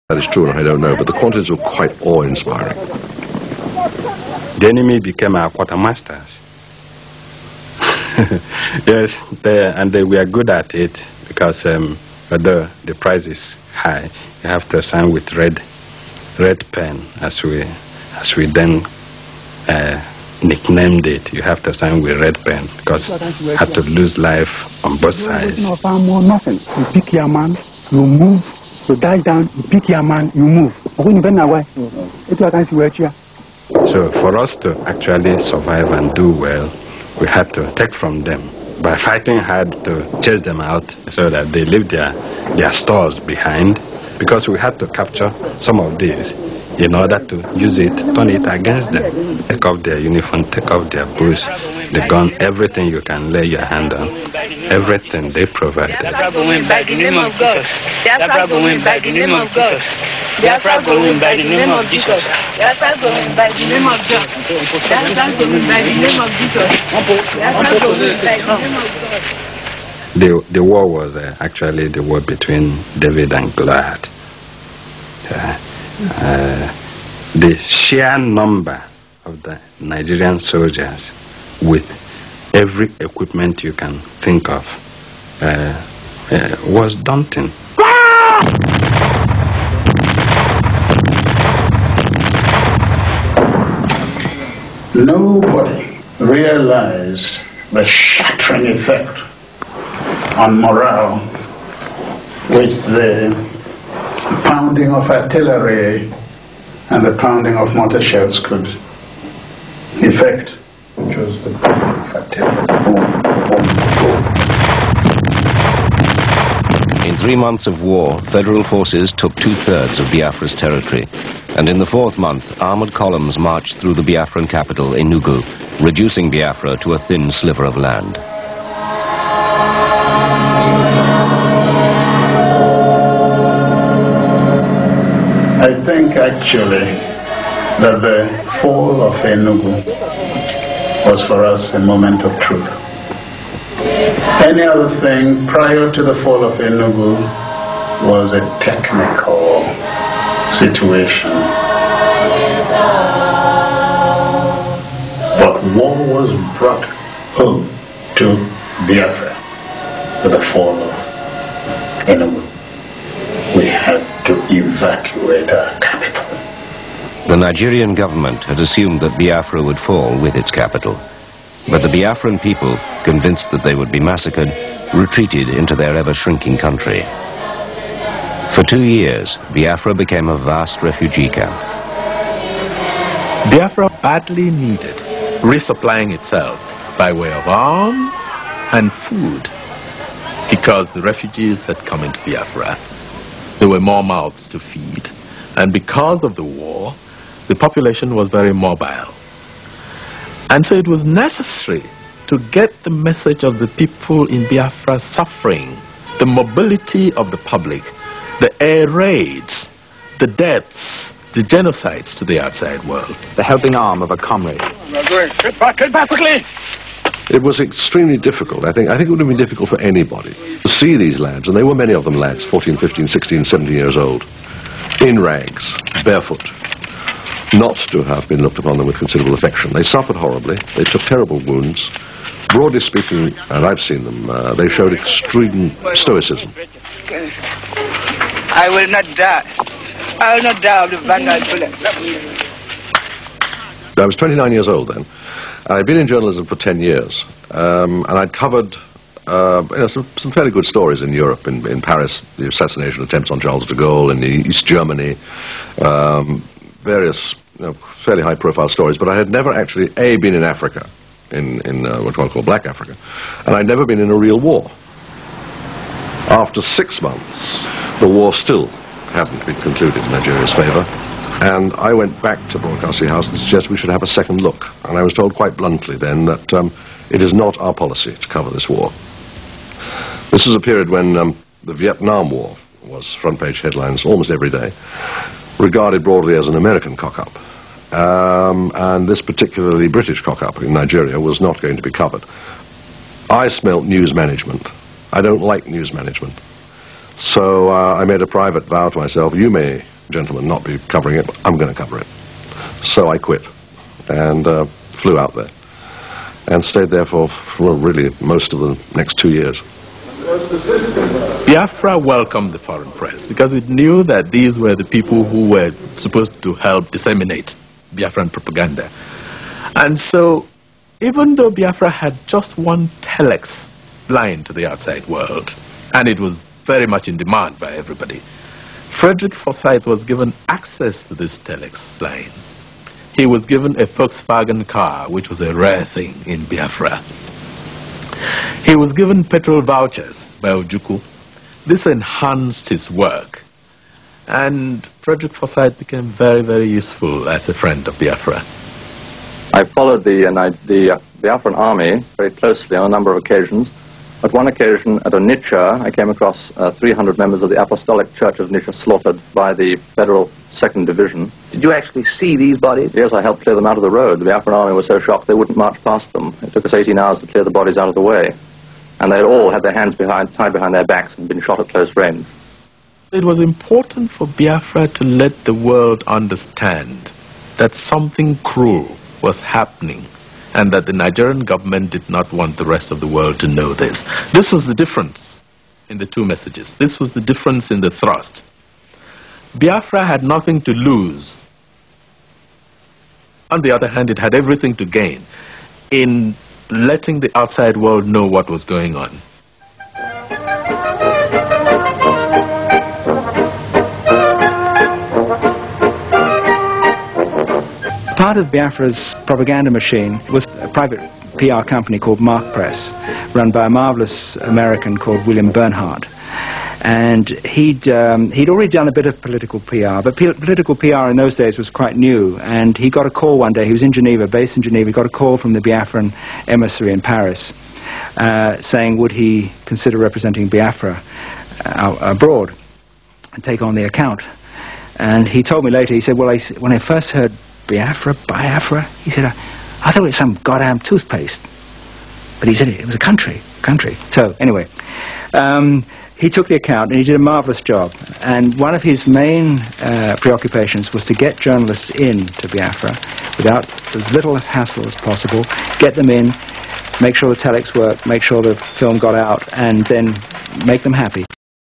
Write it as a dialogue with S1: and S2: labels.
S1: That is true, and I don't know, but the quantities were quite awe-inspiring.
S2: The enemy became our quartermasters. Yes, they were good at it because although the price is high, you have to sign with red pen, as we then nicknamed it. You have to sign with red pen because you have to lose life on both sides.
S3: No farm or nothing. You pick your man, you move. You dive down, you pick your man, you move.
S2: So for us to actually survive and do well, we had to take from them by fighting hard to chase them out so that they leave their stores behind, because we had to capture some of these in order to use it, turn it against them. Take off their uniform, take off their boots, the gun, everything you can lay your hand on, everything they provided.
S4: Biafra go win by the name of God. Biafra go win by the name of God. Biafra go win by the name of Jesus. Biafra go win by the name of God. Biafra go win by the name of Jesus. Biafra go win by the name of God.
S2: The war was actually the war between David and Goliath. The sheer number of the Nigerian soldiers with every equipment you can think of was daunting.
S5: Nobody realized the shattering effect on morale which the pounding of artillery and the pounding of mortar shells could effect, which was the pounding of artillery. Boom, boom, boom.
S6: In 3 months of war, federal forces took 2/3 of Biafra's territory, and in the 4th month, armored columns marched through the Biafran capital, Enugu, reducing Biafra to a thin sliver of land.
S5: I think actually that the fall of Enugu was for us a moment of truth. Any other thing prior to the fall of Enugu was a technical situation. But war was brought home to Biafra with the fall of Enugu. We had to evacuate our capital.
S6: The Nigerian government had assumed that Biafra would fall with its capital. But the Biafran people, convinced that they would be massacred, retreated into their ever-shrinking country. For 2 years, Biafra became a vast refugee camp.
S7: Biafra badly needed resupplying itself by way of arms and food, because the refugees had come into Biafra. There were more mouths to feed, and because of the war, the population was very mobile. And so it was necessary to get the message of the people in Biafra suffering, the mobility of the public, the air raids, the deaths, the genocides to the outside world.
S8: The helping arm of a comrade.
S4: Get back quickly!
S1: It was extremely difficult. I think it would have been difficult for anybody to see these lads, and there were many of them lads, 14, 15, 16, 17 years old, in rags, barefoot, not to have been looked upon them with considerable affection. They suffered horribly. They took terrible wounds. Broadly speaking, and I've seen them, they showed extreme stoicism.
S4: I will not die. I will not die of the vandal bullet.
S1: I was 29 years old then. I'd been in journalism for 10 years, and I'd covered some fairly good stories in Europe, in Paris, the assassination attempts on Charles de Gaulle, in East Germany, various fairly high-profile stories, but I had never actually, A, been in Africa, in what one call Black Africa, and I'd never been in a real war. After 6 months, the war still hadn't been concluded in Nigeria's favor, and I went back to Broadcasting House and suggested we should have a second look. And I was told quite bluntly then that it is not our policy to cover this war. This was a period when the Vietnam War was front-page headlines almost every day, regarded broadly as an American cock-up. And this particularly British cock-up in Nigeria was not going to be covered. I smelt news management. I don't like news management. So I made a private vow to myself, you may gentleman not be covering it. I'm going to cover it. So I quit and flew out there and stayed there for well, really most of the next 2 years.
S7: Biafra welcomed the foreign press because it knew that these were the people who were supposed to help disseminate Biafran propaganda. And so, even though Biafra had just one telex line to the outside world, and it was very much in demand by everybody, Frederick Forsyth was given access to this telex line. He was given a Volkswagen car, which was a rare thing in Biafra. He was given petrol vouchers by Ojukwu. This enhanced his work, and Frederick Forsyth became very, very useful as a friend of Biafra.
S8: I followed the Biafran army very closely on a number of occasions. At one occasion, at Onitsha, I came across 300 members of the Apostolic Church of Onitsha slaughtered by the Federal 2nd Division.
S9: Did you actually see these bodies?
S8: Yes, I helped clear them out of the road. The Biafran army was so shocked they wouldn't march past them. It took us 18 hours to clear the bodies out of the way. And they had all had their hands tied behind their backs and been shot at close range.
S7: It was important for Biafra to let the world understand that something cruel was happening and that the Nigerian government did not want the rest of the world to know this. This was the difference in the two messages. This was the difference in the thrust. Biafra had nothing to lose. On the other hand, it had everything to gain in letting the outside world know what was going on.
S10: Part of Biafra's propaganda machine was a private PR company called Mark Press, run by a marvelous American called William Bernhardt. And he'd already done a bit of political PR, but political PR in those days was quite new. And he got a call one day. He was in Geneva, based in Geneva. He got a call from the Biafran emissary in Paris, saying would he consider representing Biafra abroad and take on the account. And he told me later, he said, well, when I first heard Biafra, he said, I thought it was some goddamn toothpaste. But he said it was a country. So anyway, he took the account and he did a marvelous job. And one of his main preoccupations was to get journalists in to Biafra without as little hassle as possible, get them in, make sure the telex worked, make sure the film got out, and then make them happy.